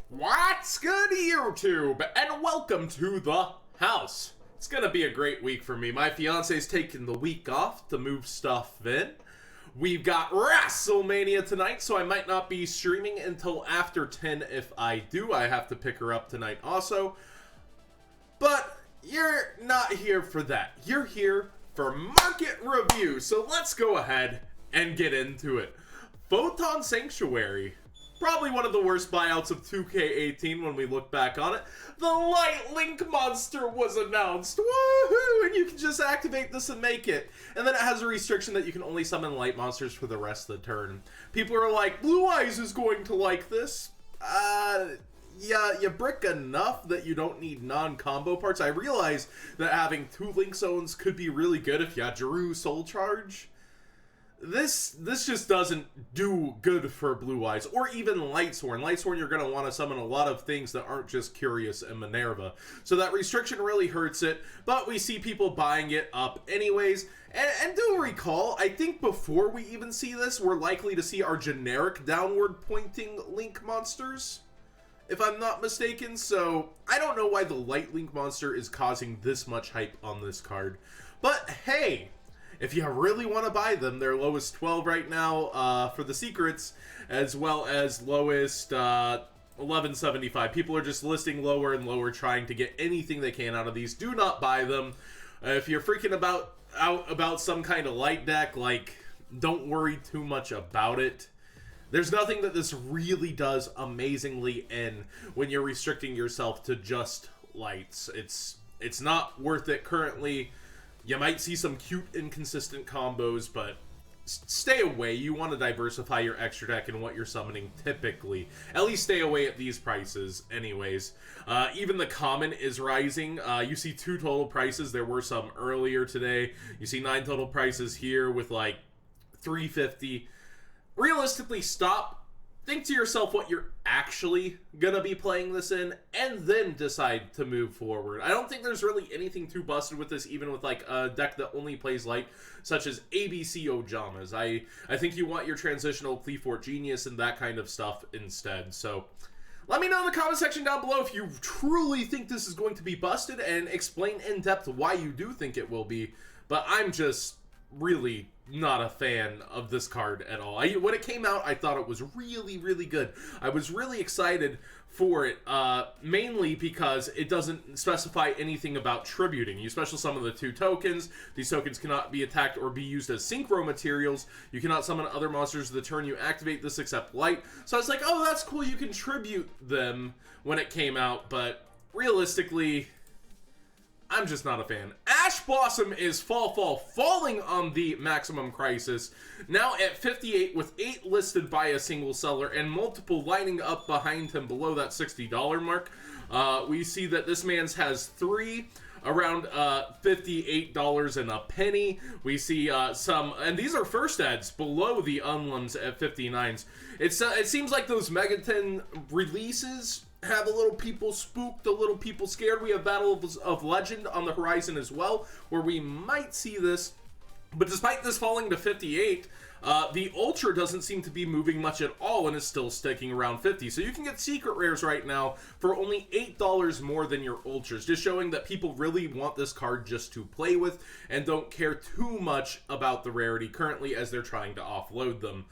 What's good, YouTube? And welcome to the house. It's gonna be a great week for me. My fiance's taking the week off to move stuff in. We've got WrestleMania tonight, so I might not be streaming until after 10 if I do. I have to pick her up tonight also. But you're not here for that. You're here for market review. So let's go ahead and get into it. Photon Sanctuary. Probably one of the worst buyouts of 2K18 when we look back on it. The Light Link Monster was announced. Woohoo! And you can just activate this and make it. And then it has a restriction that you can only summon light monsters for the rest of the turn. People are like, Blue Eyes is going to like this. Yeah, you brick enough that you don't need non-combo parts. I realize that having 2 Link Zones could be really good if you had Drew Soul Charge. This just doesn't do good for Blue Eyes, or even Lightsworn. Lightsworn, you're going to want to summon a lot of things that aren't just Curious and Minerva. So that restriction really hurts it, but we see people buying it up anyways. And do recall, I think before we even see this, we're likely to see our generic downward-pointing Link monsters, if I'm not mistaken. So I don't know why the Light Link monster is causing this much hype on this card. But hey, if you really want to buy them, they're lowest 12 right now for the secrets, as well as lowest 1175. People are just listing lower and lower, trying to get anything they can out of these. Do not buy them. If you're freaking out about some kind of light deck, like, don't worry too much about it. There's nothing that this really does amazingly in when you're restricting yourself to just lights. It's not worth it currently. You might see some cute, inconsistent combos, but stay away. You want to diversify your extra deck and what you're summoning typically. At least stay away at these prices anyways. Even the common is rising. You see 2 total prices. There were some earlier today. You see 9 total prices here with like 350. Realistically, stop. Think to yourself what you're actually gonna be playing this in, and then decide to move forward. I don't think there's really anything too busted with this, even with like a deck that only plays light, such as ABC Ojamas. I think you want your transitional Cleafort Genius and that kind of stuff instead. So let me know in the comment section down below if you truly think this is going to be busted, and explain in depth why you do think it will be. But I'm just really not a fan of this card at all. When it came out, I thought it was really, really good. I was really excited for it, mainly because it doesn't specify anything about tributing. You special summon the 2 tokens. These tokens cannot be attacked or be used as synchro materials. You cannot summon other monsters the turn you activate this except light. So I was like, oh, that's cool. You can tribute them when it came out, but realistically, I'm just not a fan. Ash Blossom is falling on the Maximum Crisis. Now at 58 with 8 listed by a single seller and multiple lining up behind him below that $60 mark. We see that this man's has 3 around $58 and a penny. We see some, and these are first ads below the Unlums at 59s. It seems like those Megaton releases have a little people spooked, a little people scared. We have Battle of Legend on the horizon as well, where we might see this. But despite this falling to 58, the Ultra doesn't seem to be moving much at all and is still sticking around 50. So you can get secret rares right now for only $8 more than your Ultras, just showing that people really want this card just to play with and don't care too much about the rarity currently as they're trying to offload them.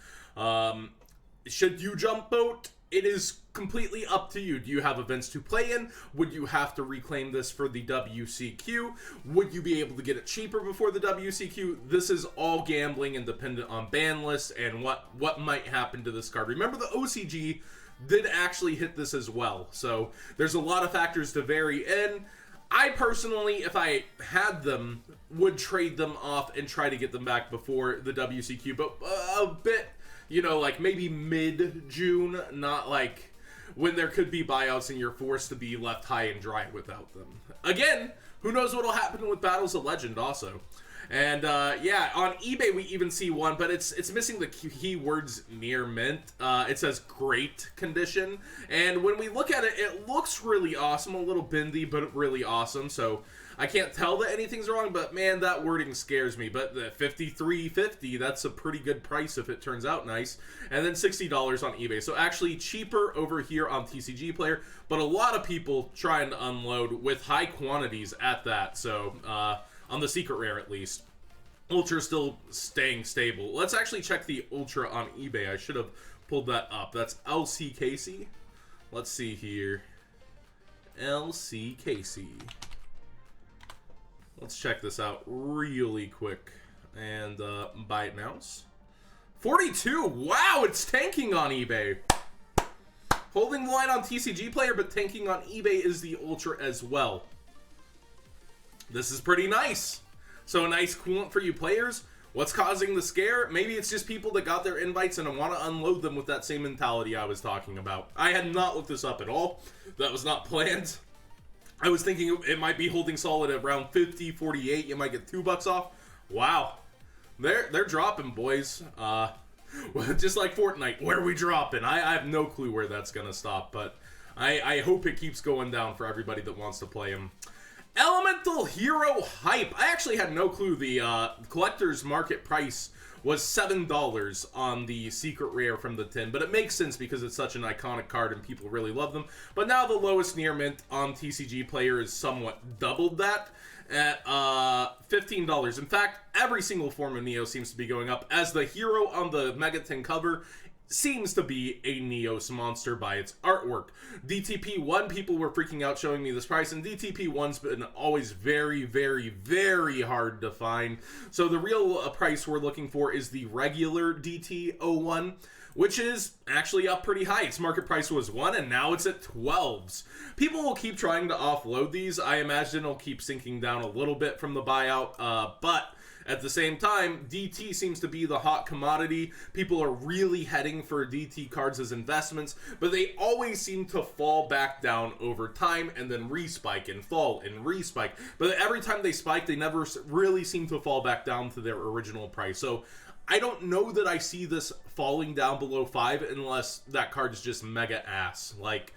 Should you jump boat? It is completely up to you. Do you have events to play in? Would you have to reclaim this for the WCQ? Would you be able to get it cheaper before the WCQ? This is all gambling and dependent on ban lists and what might happen to this card. Remember, the OCG did actually hit this as well. So there's a lot of factors to vary in. I personally, if I had them, would trade them off and try to get them back before the WCQ, but a bit, you know, like maybe mid-June, not like when there could be buyouts and you're forced to be left high and dry without them. Again, who knows what will happen with Battles of Legend also. And yeah, on eBay we even see one, but it's missing the keywords near mint. It says great condition, and when we look at it, it looks really awesome, a little bendy, but really awesome. So I can't tell that anything's wrong, but man, that wording scares me. But the $53.50, that's a pretty good price if it turns out nice. And then $60 on eBay. So actually cheaper over here on TCG Player, but a lot of people trying to unload with high quantities at that. So on the secret rare at least. Ultra still staying stable. Let's actually check the Ultra on eBay. I should have pulled that up. That's LC Casey. Let's see here. LC Casey. Let's check this out really quick. And buy it now. 42! Wow, it's tanking on eBay. Holding the line on TCG Player, but tanking on eBay is the Ultra as well. This is pretty nice. So a nice coolant for you players. What's causing the scare? Maybe it's just people that got their invites and want to unload them with that same mentality I was talking about. I had not looked this up at all. That was not planned. I was thinking it might be holding solid at around 50, 48. You might get $2 off. Wow. They're dropping, boys. Just like Fortnite. Where are we dropping? I have no clue where that's going to stop, but I hope it keeps going down for everybody that wants to play them. Elemental Hero Hype. I actually had no clue the collector's market price was $7 on the secret rare from the tin, but it makes sense because it's such an iconic card and people really love them. But now the lowest near mint on TCG Player is somewhat doubled that at $15. In fact, every single form of Neo seems to be going up, as the hero on the Mega Tin cover seems to be a Neos monster by its artwork. DTP1, people were freaking out showing me this price, and DTP1's been always very, very, very hard to find. So the real price we're looking for is the regular DT01, which is actually up pretty high. Its market price was 1, and now it's at 12s. People will keep trying to offload these. I imagine it'll keep sinking down a little bit from the buyout, but at the same time, DT seems to be the hot commodity. People are really heading for DT cards as investments, but they always seem to fall back down over time and then respike and fall and respike. But every time they spike, they never really seem to fall back down to their original price. So I don't know that I see this falling down below 5 unless that card is just mega ass. Like,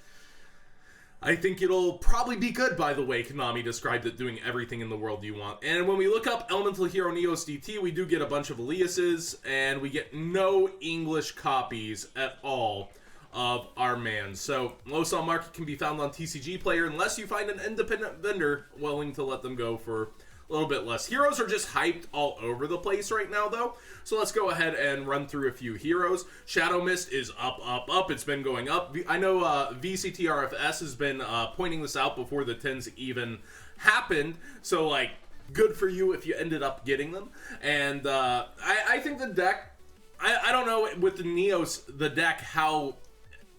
I think it'll probably be good, by the way. Konami described it doing everything in the world you want. And when we look up Elemental Hero Neos DT, we do get a bunch of aliases, and we get no English copies at all of our man. So, low sell market can be found on TCG Player unless you find an independent vendor willing to let them go for a little bit less. Heroes are just hyped all over the place right now, though. So let's go ahead and run through a few heroes. Shadow Mist is up, up, up. It's been going up. I know VCTRFS has been pointing this out before the tins even happened. So, like, good for you if you ended up getting them. And I think the deck, I don't know with the Neos, the deck, how,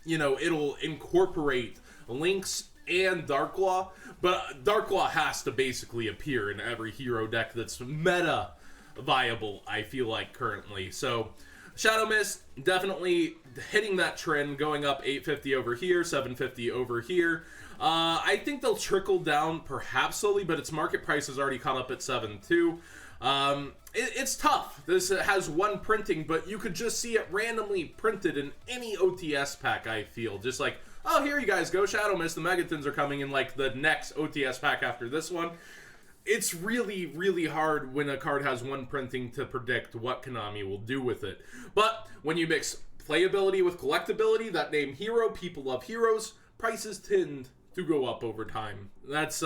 you know, it'll incorporate Lynx and Darklaw, but Darklaw has to basically appear in every hero deck that's meta viable, I feel like, currently. So Shadow Mist definitely hitting that trend, going up 850 over here, 750 over here. I think they'll trickle down perhaps slowly, but its market price is already caught up at 7.2. It's tough. This has one printing, but you could just see it randomly printed in any OTS pack, I feel. Just like, oh, here you guys go, Shadow Mist, the Megatons are coming in like the next OTS pack after this one. It's really, really hard when a card has one printing to predict what Konami will do with it. But when you mix playability with collectability, that name hero, people love heroes, prices tend to go up over time. That's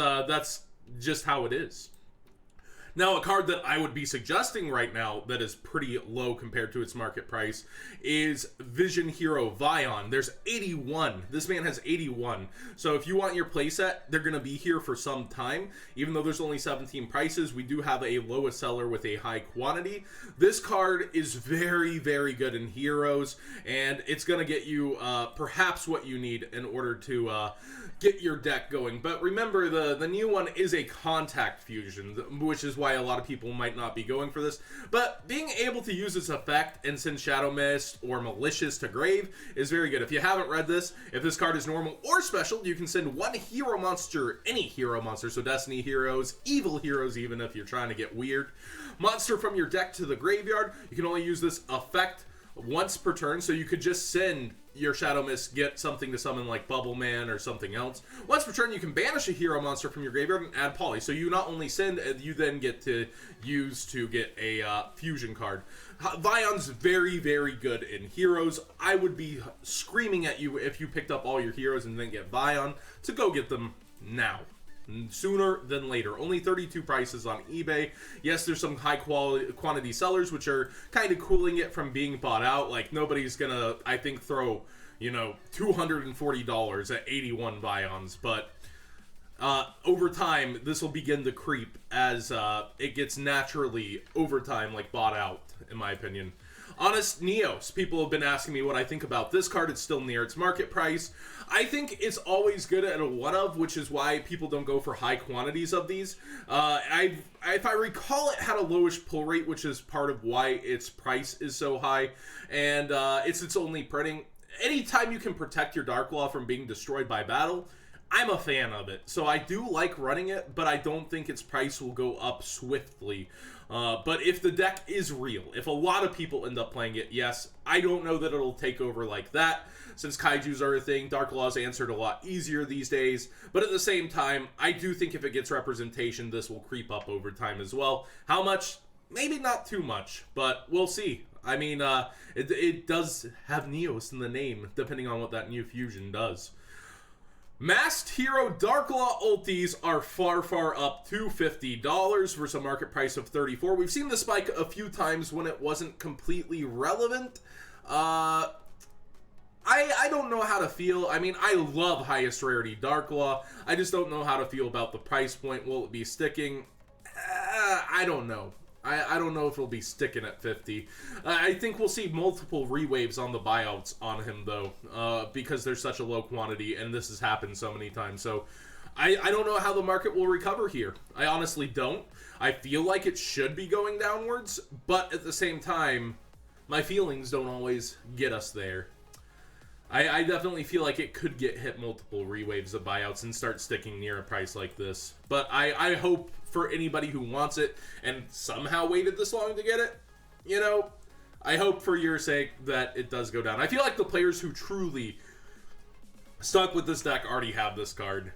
just how it is. Now, a card that I would be suggesting right now that is pretty low compared to its market price is Vision Hero Vion. There's 81. This man has 81. So if you want your playset, they're going to be here for some time. Even though there's only 17 prices, we do have a lowest seller with a high quantity. This card is very, very good in heroes, and it's going to get you perhaps what you need in order to get your deck going. But remember, the new one is a contact fusion, which is why why a lot of people might not be going for this. But being able to use this effect and send Shadow Mist or Malicious to grave is very good. If you haven't read this, if this card is normal or special, you can send one hero monster, any hero monster, so Destiny heroes, evil heroes even if you're trying to get weird, monster from your deck to the graveyard. You can only use this effect once per turn, so you could just send your Shadow Mist, get something to summon like Bubble Man or something else. Once per turn, you can banish a hero monster from your graveyard and add Poly. So you not only send, you then get to use to get a fusion card. Vion's very, very good in heroes. I would be screaming at you if you picked up all your heroes and then get Vion to go get them now. Sooner than later. Only 32 prices on eBay. Yes, there's some high quantity sellers which are kind of cooling it from being bought out. Like, nobody's gonna, I think, throw, you know, $240 at 81 Vions, but over time this will begin to creep as it gets naturally over time like bought out, in my opinion. Honest Neos. People have been asking me what I think about this card. It's still near its market price. I think it's always good at a one of, which is why people don't go for high quantities of these. If I recall, it had a lowish pull rate, which is part of why its price is so high, and it's its only printing. Anytime you can protect your Dark Law from being destroyed by battle, I'm a fan of it. So I do like running it, but I don't think its price will go up swiftly. But if the deck is real, if a lot of people end up playing it, yes, I don't know that it'll take over like that. Since Kaijus are a thing, Dark Law's answered a lot easier these days. But at the same time, I do think if it gets representation, this will creep up over time as well. How much? Maybe not too much, but we'll see. I mean, it does have Neos in the name, depending on what that new fusion does. Masked Hero Dark Law ultis are far up to $50 versus a market price of $34. We've seen the spike a few times when it wasn't completely relevant. I don't know how to feel. I mean, I love highest rarity Dark Law. I just don't know how to feel about the price point. Will it be sticking? I don't know. I don't know if it'll be sticking at 50. I think we'll see multiple rewaves on the buyouts on him, though, because there's such a low quantity, and this has happened so many times. So I don't know how the market will recover here. I honestly don't. I feel like it should be going downwards, but at the same time, my feelings don't always get us there. I definitely feel like it could get hit multiple rewaves of buyouts and start sticking near a price like this. But I hope for anybody who wants it and somehow waited this long to get it, you know, I hope for your sake that it does go down. I feel like the players who truly stuck with this deck already have this card.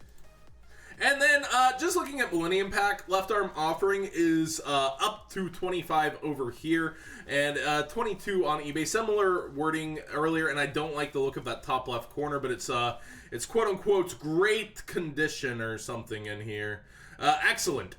And then, just looking at Millennium Pack, Left Arm Offering is up to 25 over here, and 22 on eBay. Similar wording earlier, and I don't like the look of that top left corner, but it's quote-unquote great condition or something in here. Excellent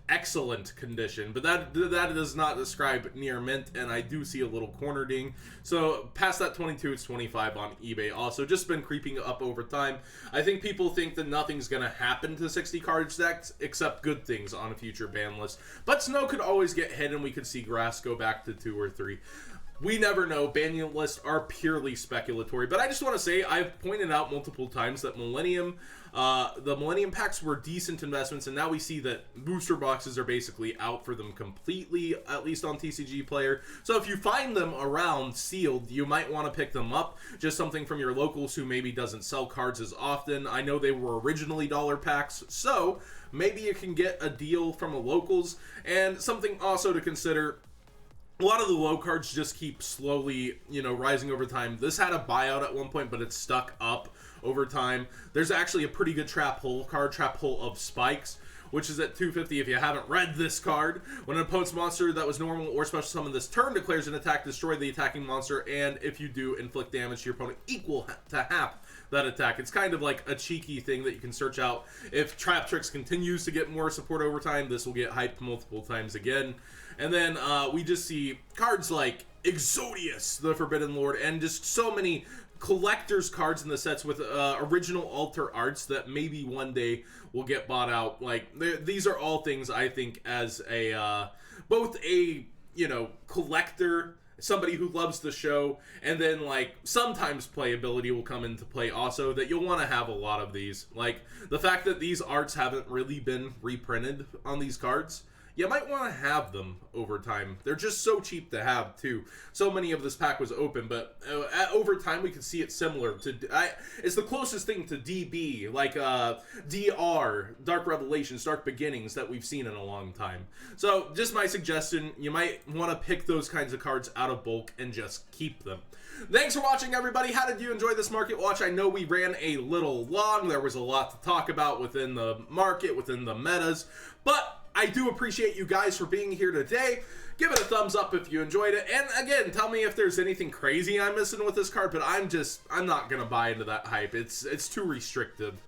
condition, but that does not describe near mint, and I do see a little corner ding. So past that 22, it's 25 on eBay. Also, just been creeping up over time. I think people think that nothing's gonna happen to 60 cards decks except good things on a future ban list. But Snow could always get hit, and we could see Grass go back to 2 or 3. We never know. Banning lists are purely speculatory. But I just want to say, I've pointed out multiple times that the Millennium Packs were decent investments, and now we see that booster boxes are basically out for them completely, at least on TCG Player. So if you find them around sealed, you might want to pick them up. Just something from your locals who maybe doesn't sell cards as often. I know they were originally dollar packs, so maybe you can get a deal from a locals. And something also to consider, a lot of the low cards just keep slowly, rising over time. This had a buyout at one point, but it's stuck up over time. There's actually a pretty good Trap Hole card, Trap Hole of Spikes, which is at 250 if you haven't read this card. When an opponent's monster that was normal or special summon this turn declares an attack, destroy the attacking monster, and if you do, inflict damage to your opponent equal to half that attack. It's kind of like a cheeky thing that you can search out. If Trap Tricks continues to get more support over time, this will get hyped multiple times again. And then we just see cards like Exodius, the Forbidden Lord, and just so many collector's cards in the sets with original alter arts that maybe one day will get bought out. Like, these are all things I think as a both a collector, somebody who loves the show, and then like sometimes playability will come into play also, that you'll want to have a lot of these. Like the fact that these arts haven't really been reprinted on these cards, you might want to have them over time. They're just so cheap to have, too. So many of this pack was open, but over time we could see it similar to... it's the closest thing to DB, like DR, Dark Revelations, Dark Beginnings, that we've seen in a long time. So, just my suggestion, you might want to pick those kinds of cards out of bulk and just keep them. Thanks for watching, everybody. How did you enjoy this market watch? I know we ran a little long. There was a lot to talk about within the market, within the metas, but I do appreciate you guys for being here today. Give it a thumbs up if you enjoyed it, and again, tell me if there's anything crazy I'm missing with this card, but I'm not gonna buy into that hype. It's too restrictive.